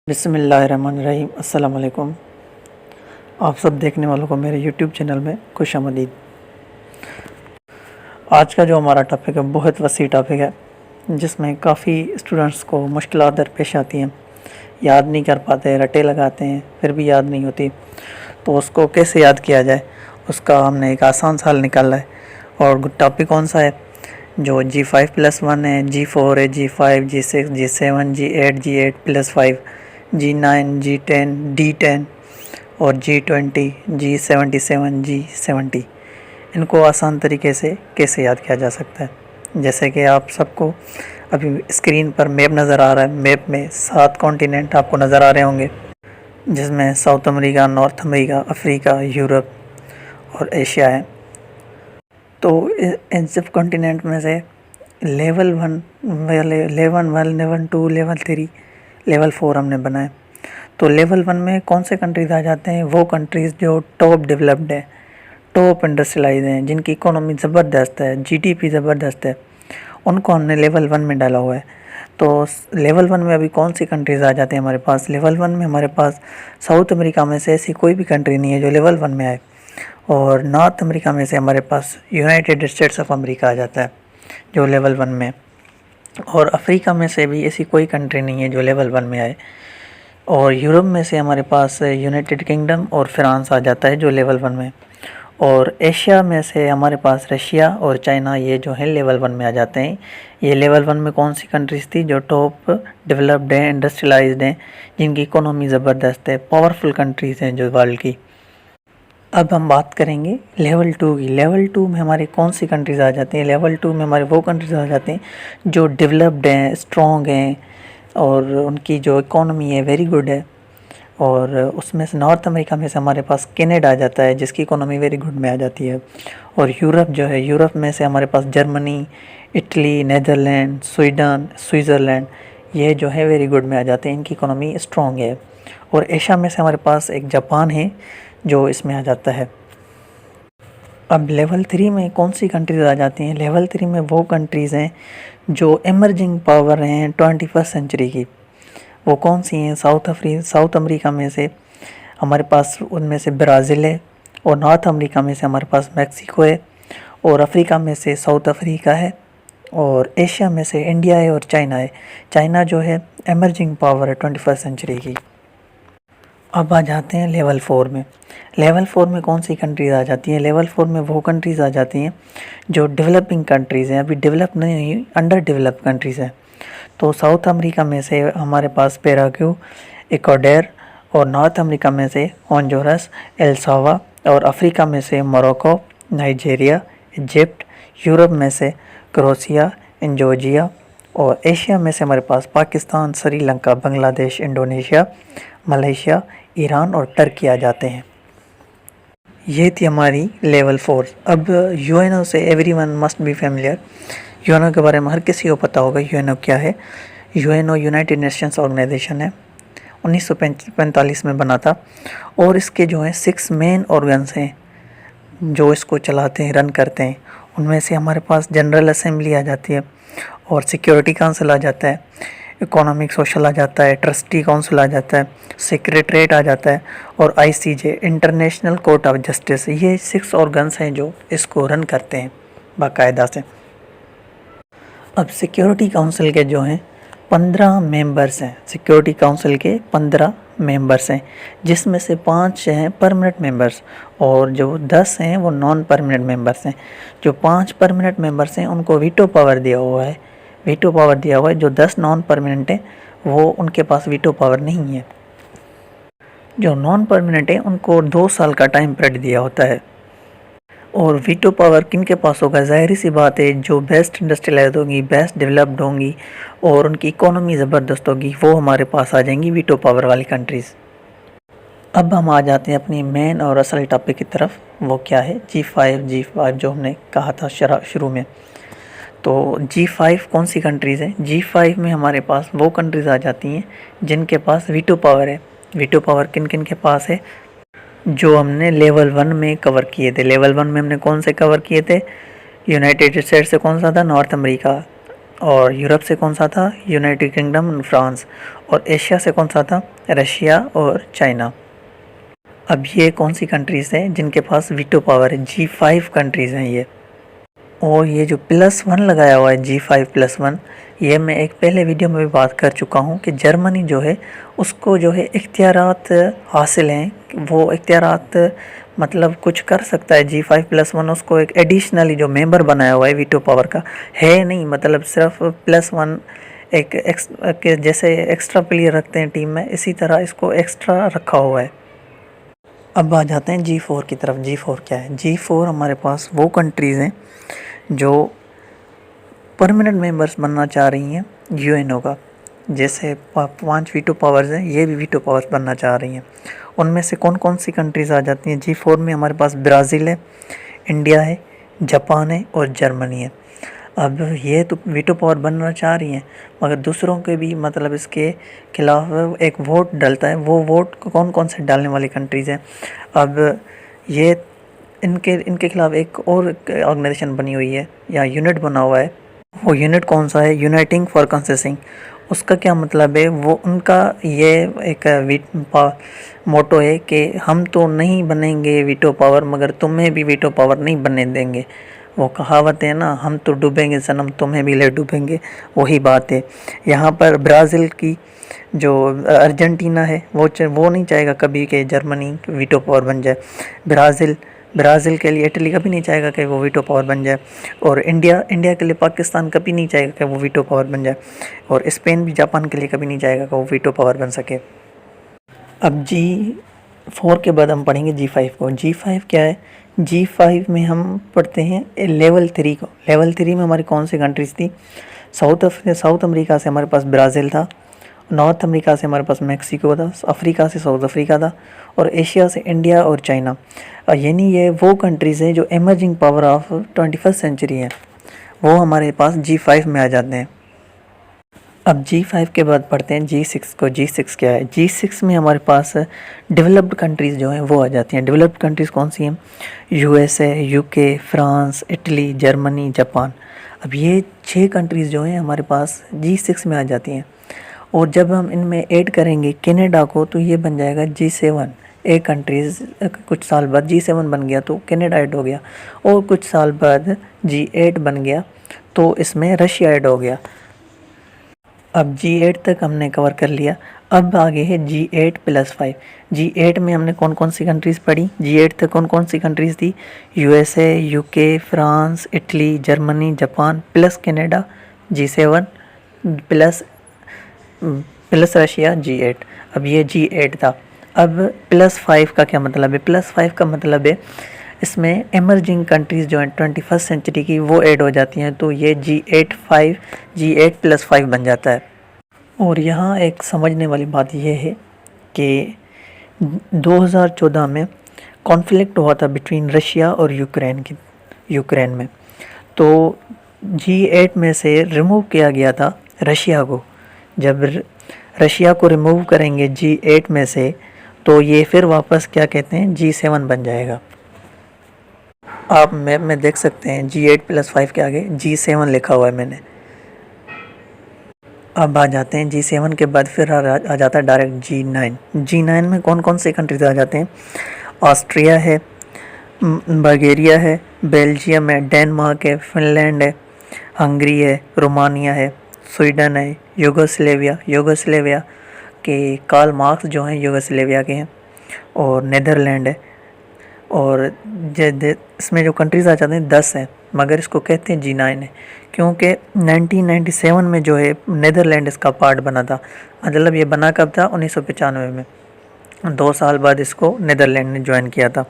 बिस्मिल्लाहिर्रहमानिर्रहीम। अस्सलाम वालेकुम। आप सब देखने वालों को मेरे यूट्यूब चैनल में खुशामदीद। आज का जो हमारा टॉपिक है बहुत वसी टॉपिक है, जिसमें काफ़ी स्टूडेंट्स को मुश्किलात दरपेश आती हैं, याद नहीं कर पाते, रटे लगाते हैं फिर भी याद नहीं होती। तो उसको कैसे याद किया जाए, उसका हमने एक आसान सा हल निकाला है। और टॉपिक कौन सा है? जो G5+1 है, G4 है, G5, G6, G7, G8, G8+5, G9, G10, D10 और G20, G77, G70। इनको आसान तरीके से कैसे याद किया जा सकता है? जैसे कि आप सबको अभी स्क्रीन पर मैप नज़र आ रहा है। मैप में 7 कॉन्टिनेंट आपको नज़र आ रहे होंगे, जिसमें south America, north America, Africa, Europe और एशिया है। तो इन सब कॉन्टिनेंट में से लेवल 1 वाले, लेवल 2, लेवल 3, लेवल 4 हमने बनाए। तो लेवल 1 में कौन से कंट्रीज़ आ जाते हैं? वो कंट्रीज़ जो टॉप डेवलप्ड है, टॉप इंडस्ट्रियलाइज हैं, जिनकी इकोनॉमी ज़बरदस्त है, जीडीपी ज़बरदस्त है, उनको हमने लेवल 1 में डाला हुआ है। तो लेवल 1 में अभी कौन सी कंट्रीज़ आ जाते हैं हमारे पास? लेवल 1 में हमारे पास साउथ अमेरिका में से ऐसी कोई भी कंट्री नहीं है जो लेवल 1 में आए। और नॉर्थ अमेरिका में से हमारे पास यूनाइटेड स्टेट्स ऑफ अमेरिका आ जाता है जो लेवल 1 में। और अफ्रीका में से भी ऐसी कोई कंट्री नहीं है जो लेवल 1 में आए। और यूरोप में से हमारे पास यूनाइटेड किंगडम और फ्रांस आ जाता है जो लेवल 1 में। और एशिया में से हमारे पास रशिया और चाइना, ये जो है लेवल 1 में आ जाते हैं। ये लेवल 1 में कौन सी कंट्रीज़ थी? जो टॉप डेवलप्ड हैं, इंडस्ट्रियलाइज्ड हैं, जिनकी इकोनॉमी ज़बरदस्त है, पावरफुल कंट्रीज़ हैं जो वर्ल्ड की। अब हम बात करेंगे लेवल 2 की। लेवल 2 में हमारी कौन सी कंट्रीज़ आ जाती हैं? लेवल 2 में हमारे वो कंट्रीज़ आ जाते हैं जो डेवलप्ड हैं, स्ट्रॉन्ग हैं और उनकी जो इकोनॉमी है वेरी गुड है। और उसमें से नॉर्थ अमेरिका में से हमारे पास कनाडा आ जाता है, जिसकी इकोनॉमी वेरी गुड में आ जाती है। और यूरोप जो है, यूरोप में से हमारे पास Germany, Italy, Netherlands, Sweden, Switzerland, ये जो है वेरी गुड में आ जाते हैं, इनकी इकोनॉमी स्ट्रॉन्ग है। और एशिया में से हमारे पास एक जापान है जो इसमें आ जाता है। अब लेवल 3 में कौन सी कंट्रीज़ आ जाती हैं? लेवल 3 में वो कंट्रीज़ हैं जो एमर्जिंग पावर हैं 21st सेंचुरी की। वो कौन सी हैं? साउथ अमेरिका में से हमारे पास उनमें से ब्राज़ील है, और नॉर्थ अमेरिका में से हमारे पास मैक्सिको है, और अफ्रीका में से साउथ अफ्रीका है, और एशिया में से इंडिया है और चाइना है। चाइना जो है एमर्जिंग पावर है 21st सेंचुरी की। अब आ जाते हैं लेवल 4 में। लेवल 4 में कौन सी कंट्रीज़ आ जाती हैं? लेवल 4 में वो कंट्रीज़ आ जाती हैं जो डेवलपिंग कंट्रीज़ हैं, अभी डेवलप नहीं हुई, अंडर डेवलप कंट्रीज़ हैं। तो साउथ अमेरिका में से हमारे पास पेराग्वे, इक्वाडोर, और नॉर्थ अमेरिका में से होंडुरास, एल साल्वाडोर, और अफ्रीका में से मोरक्को, नाइजीरिया, इजिप्ट, यूरोप में से क्रोएशिया, जॉर्जिया, और एशिया में से हमारे पास Pakistan, Sri Lanka, Bangladesh, Indonesia, Malaysia, Iran और टर्की आ जाते हैं। ये थी हमारी लेवल 4। अब यूएनओ से everyone must be familiar. UNO के बारे में हर किसी को पता होगा यूएनओ क्या है। यूएनओ यूनाइटेड नेशंस ऑर्गेनाइजेशन है, 1945 में बना था। और इसके जो हैं 6 मेन ऑर्गन्स हैं जो इसको चलाते हैं, रन करते हैं। उनमें से हमारे पास जनरल असेंबली आ जाती है, और सिक्योरिटी काउंसिल आ जाता है, इकोनॉमिक सोशल आ जाता है, ट्रस्टी काउंसिल आ जाता है, सेक्रेटरीट आ जाता है, और ICJ, international court of justice. ये 6 ऑर्गन्स हैं जो इसको रन करते हैं बाकायदा से। अब सिक्योरिटी काउंसिल के जो हैं 15 मेंबर्स हैं। सिक्योरिटी काउंसिल के 15 मेंबर्स हैं, जिसमें से 5 हैं परमानेंट मेंबर्स, और जो 10 हैं वो नॉन परमानेंट मेंबर्स हैं। जो 5 परमानेंट मेंबर्स हैं उनको वीटो पावर दिया हुआ है। वीटो पावर दिया हुआ है। जो 10 नॉन परमानेंट हैं वो उनके पास वीटो पावर नहीं है। जो नॉन परमानेंट हैं उनको 2 साल का टाइम पीरियड दिया होता है। और वीटो पावर किन के पास होगा? ज़ाहिर सी बात है, जो बेस्ट इंडस्ट्रियलाइज होंगी, बेस्ट डेवलप्ड होंगी और उनकी इकोनॉमी ज़बरदस्त होगी, वो हमारे पास आ जाएंगी वीटो पावर वाली कंट्रीज़। अब हम आ जाते हैं अपनी मेन और असल टॉपिक की तरफ। वो क्या है? G5 जो हमने कहा था शुरू में। तो G5 कौन सी कंट्रीज़ हैं? G5 में हमारे पास वो कंट्रीज़ आ जाती हैं जिनके पास वीटो पावर है। वीटो पावर किन किन के पास है? जो हमने लेवल 1 में कवर किए थे। लेवल 1 में हमने कौन से कवर किए थे? यूनाइटेड स्टेट्स से कौन सा था? नॉर्थ अमेरिका, और यूरोप से कौन सा था, यूनाइटेड किंगडम और फ्रांस। और एशिया से कौन सा था, रशिया और चाइना। अब ये कौन सी कंट्रीज़ हैं जिनके पास वीटो पावर है, G5 कंट्रीज़ हैं ये। और ये जो +1 लगाया हुआ है G5+1, ये मैं एक पहले वीडियो में भी बात कर चुका हूँ कि जर्मनी जो है उसको जो है इख्तियारात हासिल हैं, वो इख्तियारात मतलब कुछ कर सकता है। G5+1 उसको एक एडिशनली जो मेंबर बनाया हुआ है वीटो पावर का है नहीं, मतलब सिर्फ +1 एक जैसे एक्स्ट्रा प्लेयर रखते हैं टीम में, इसी तरह इसको एक्स्ट्रा रखा हुआ है। अब आ जाते हैं G4 की तरफ। G4 क्या है, G4 हमारे पास वो कंट्रीज़ हैं जो परमानेंट मेंबर्स बनना चाह रही हैं यूएनओ का। जैसे 5 वीटो पावर्स हैं, ये भी वीटो पावर्स बनना चाह रही हैं। उनमें से कौन कौन सी कंट्रीज़ आ जाती हैं G4 में, हमारे पास ब्राज़ील है, इंडिया है, जापान है और जर्मनी है। अब ये तो वीटो पावर बनना चाह रही हैं, मगर दूसरों के भी मतलब इसके खिलाफ एक वोट डलता है। वो वोट कौन कौन से डालने वाली कंट्रीज़ हैं। अब ये इनके खिलाफ एक और ऑर्गेनाइजेशन बनी हुई है या यूनिट बना हुआ है। वो यूनिट कौन सा है, यूनाइटिंग फॉर कंसेसिंग। उसका क्या मतलब है, वो उनका ये एक मोटो है कि हम तो नहीं बनेंगे वीटो पावर, मगर तुम्हें भी वीटो पावर नहीं बनने देंगे। वो कहावत है ना, हम तो डूबेंगे सनम तुम्हें भी ले डूबेंगे, वही बात है। यहाँ पर ब्राज़ील की जो अर्जेंटीना है वो नहीं चाहेगा कभी कि जर्मनी वीटो पावर बन जाए। ब्राज़ील के लिए इटली कभी नहीं चाहेगा कि वो वीटो पावर बन जाए। और इंडिया के लिए पाकिस्तान कभी नहीं चाहेगा कि वो वीटो पावर बन जाए। और स्पेन भी जापान के लिए कभी नहीं चाहेगा कि वो वीटो पावर बन सके। अब G4 के बाद हम पढ़ेंगे G5 को। G5 क्या है, G5 में हम पढ़ते हैं लेवल 3 को। लेवल 3 में हमारी कौन सी कंट्रीज़ थी, साउथ अमेरिका से हमारे पास ब्राज़ील था, नॉर्थ अमेरिका से हमारे पास मैक्सिको था, अफ्रीका से साउथ अफ्रीका था, और एशिया से इंडिया और चाइना। यानी ये वो कंट्रीज़ हैं जो emerging power of 21st century है, वो हमारे पास G5 में आ जाते हैं। अब G5 के बाद पढ़ते हैं G6 को। G6 क्या है, G6 में हमारे पास डेवलप्ड कंट्रीज़ जो हैं वो आ जाती हैं। डेवलप्ड कंट्रीज़ कौन सी हैं, USA, UK, France, Italy, Germany, Japan. अब ये 6 कंट्रीज़ जो हैं हमारे पास G6 में आ जाती हैं। और जब हम इनमें ऐड करेंगे कनाडा को तो ये बन जाएगा G7। एक कंट्रीज़ कुछ साल बाद G7 बन गया तो कनाडा ऐड हो गया, और कुछ साल बाद G8 बन गया तो इसमें रशिया ऐड हो गया। अब G8 तक हमने कवर कर लिया। अब आगे है G8+5। G8 में हमने कौन कौन सी कंट्रीज़ पढ़ी, G8 तक कौन कौन सी कंट्रीज़ थी, USA, UK, France, Italy, Germany, Japan plus Canada G7 plus Russia G8। अब ये G8 था। अब +5 का क्या मतलब है, +5 का मतलब है इसमें एमर्जिंग कंट्रीज़ जो हैं 21st सेंचुरी की वो ऐड हो जाती हैं, तो ये G8+5 बन जाता है। और यहाँ एक समझने वाली बात यह है कि 2014 में कॉन्फ्लिक्ट हुआ था बिटवीन रशिया और यूक्रेन में, तो G8 में से रिमूव किया गया था रशिया को। जब रशिया को रिमूव करेंगे G8 में से तो ये फिर वापस क्या कहते हैं G7 बन जाएगा। आप मैप में देख सकते हैं G8+5 के आगे G7 लिखा हुआ है मैंने। अब आ जाते हैं G7 के बाद फिर आ जाता है डायरेक्ट G9। G9 में कौन कौन से कंट्रीज आ जाते हैं, ऑस्ट्रिया है, बल्गेरिया है, बेल्जियम है, डेनमार्क है, फिनलैंड है, हंगरी है, रोमानिया है, स्वीडन है, यूगोस्लेविया के कार्ल मार्क्स जो हैं यूगोस्लेविया के हैं, और नीदरलैंड है। और इसमें जो कंट्रीज़ आ जाते हैं 10 हैं, मगर इसको कहते हैं G9 है क्योंकि 1997 में जो है नीदरलैंड इसका पार्ट बना था। मतलब ये बना कब था, 1995 में। 2 साल बाद इसको नीदरलैंड ने ज्वाइन किया था,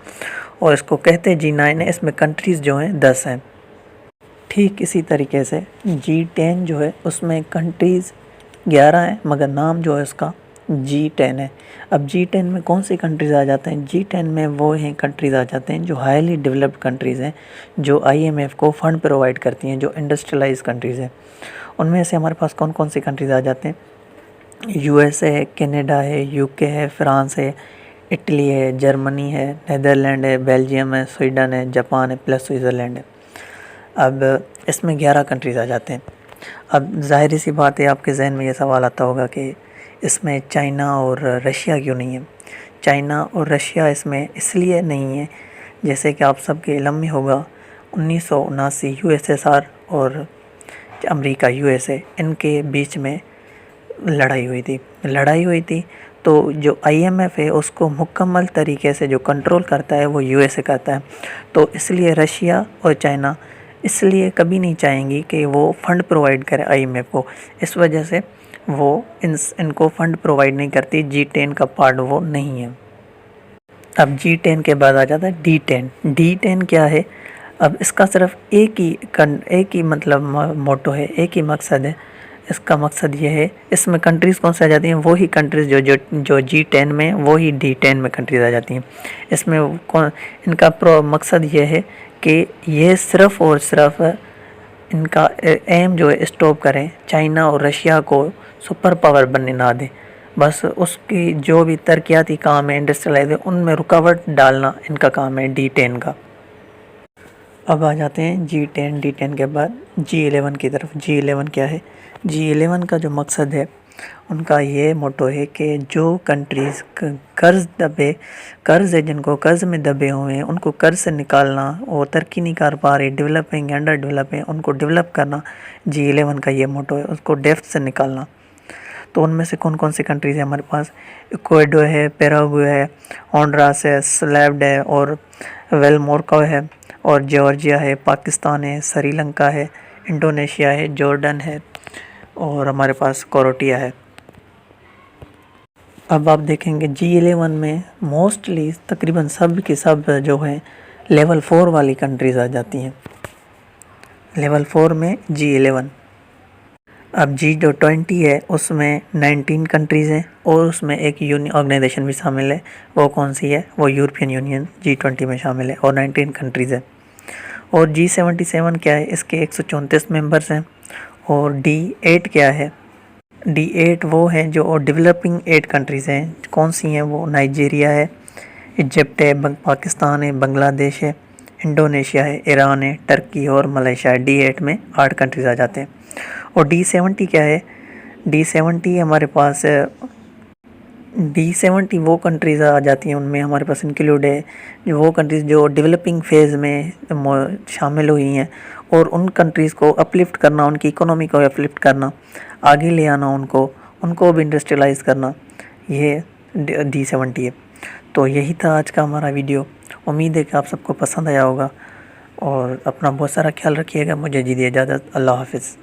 और इसको कहते हैं G9 है। इसमें कंट्रीज़ जो हैं 10 हैं। ठीक इसी तरीके से G10 जो है उसमें कंट्रीज़ 11 हैं, मगर नाम जो है उसका G10 है। अब G10 में कौन सी कंट्रीज़ आ जाते हैं, G10 में वो हैं कंट्रीज़ आ जाते हैं जो हाईली डेवलप्ड कंट्रीज़ हैं, जो IMF को फ़ंड प्रोवाइड करती हैं, जो इंडस्ट्रियलाइज कंट्रीज़ हैं। उनमें से हमारे पास कौन कौन सी कंट्रीज़ आ जाते हैं, USA है, कनाडा है, UK है, फ्रांस है, इटली है, जर्मनी है, नीदरलैंड है, बेल्जियम है, स्वीडन है, जापान है, प्लस स्विट्ज़रलैंड है। अब इसमें 11 कंट्रीज़ आ जाते हैं। अब ज़ाहिर सी बात है, आपके जहन में ये सवाल आता होगा कि इसमें चाइना और रशिया क्यों नहीं है। चाइना और रशिया इसमें इसलिए नहीं है, जैसे कि आप सबके इल्म में होगा 1979 यूएसएसआर और अमेरिका यूएसए इनके बीच में लड़ाई हुई थी। तो जो आईएमएफ है उसको मुकम्मल तरीके से जो कंट्रोल करता है वो यूएसए करता है। तो इसलिए रशिया और चाइना इसलिए कभी नहीं चाहेंगी कि वो फ़ंड प्रोवाइड करे आईएमएफ को। इस वजह से वो इनको फ़ंड प्रोवाइड नहीं करती। G10 का पार्ट वो नहीं है। अब G10 के बाद आ जाता है D10। D10 क्या है? अब इसका सिर्फ एक ही मतलब मोटो है, एक ही मकसद है। इसका मकसद ये है, इसमें कंट्रीज़ कौन सी आ जाती हैं? वो ही कंट्रीज़ जो G10 में, वो ही D10 में कंट्रीज़ आ जाती हैं। इसमें इनका मकसद ये है कि ये सिर्फ़ और सिर्फ इनका एम जो है स्टॉप करें, चाइना और रशिया को सुपर पावर बनने ना दें। बस उसकी जो भी तरक्याती काम है, इंडस्ट्रियलाइज, उनमें रुकावट डालना इनका काम है D10 का। अब आ जाते हैं G10। D10 के बाद G11 की तरफ। G11 क्या है? G11 का जो मकसद है, उनका ये मोटो है कि जो कंट्रीज़ कर्ज़ है, जिनको कर्ज़ में दबे हुए हैं, उनको कर्ज़ से निकालना, और तरक्की नहीं कर पा रहे, डेवलपिंग, अंडर डेवलपिंग, उनको डेवलप करना G11 का ये मोटो है, उसको डेफ्ट से निकालना। तो उनमें से कौन कौन सी कंट्रीज़ है हमारे पास? इक्वाडोर है, पैराग्वे है, होंडुरास है, स्लैब्ड है, और वेलमोरको है, और जॉर्जिया है, पाकिस्तान है, श्रीलंका है, इंडोनेशिया है, जॉर्डन है, और हमारे पास क्रोएशिया है। अब आप देखेंगे G11 में मोस्टली तकरीबन सब की सब जो है लेवल 4 वाली कंट्रीज़ आ जाती हैं। लेवल 4 में G11। अब G20 है, उसमें 19 कंट्रीज़ हैं, और उसमें एक ऑर्गेनाइजेशन भी शामिल है। वो कौन सी है? वो यूरोपियन यूनियन G20 में शामिल है, और 19 कंट्रीज़ है। और G77 क्या है? इसके 134 मेंबर्स हैं। और D8 क्या है? D8 वो हैं जो डेवलपिंग 8 कंट्रीज़ हैं। कौन सी हैं वो? नाइजीरिया है, इजिप्ट है, पाकिस्तान है, बांग्लादेश है, इंडोनेशिया है, ईरान है, टर्की और मलेशिया है। D8 में 8 कंट्रीज़ आ जाते हैं। और D70 क्या है? D70 हमारे पास D70 वो कंट्रीज़ आ जाती हैं, उनमें हमारे पास इंक्लूड है जो वो कंट्रीज़ जो डेवलपिंग फेज़ में शामिल हुई हैं, और उन कंट्रीज़ को अपलिफ्ट करना, उनकी इकोनॉमी को अपलिफ्ट करना, आगे ले आना, उनको भी इंडस्ट्रियलाइज़ करना, ये D70 है। तो यही था आज का हमारा वीडियो। उम्मीद है कि आप सबको पसंद आया होगा, और अपना बहुत सारा ख्याल रखिएगा। मुझे दीजिए इजाज़त। अल्लाह हाफ़िज़।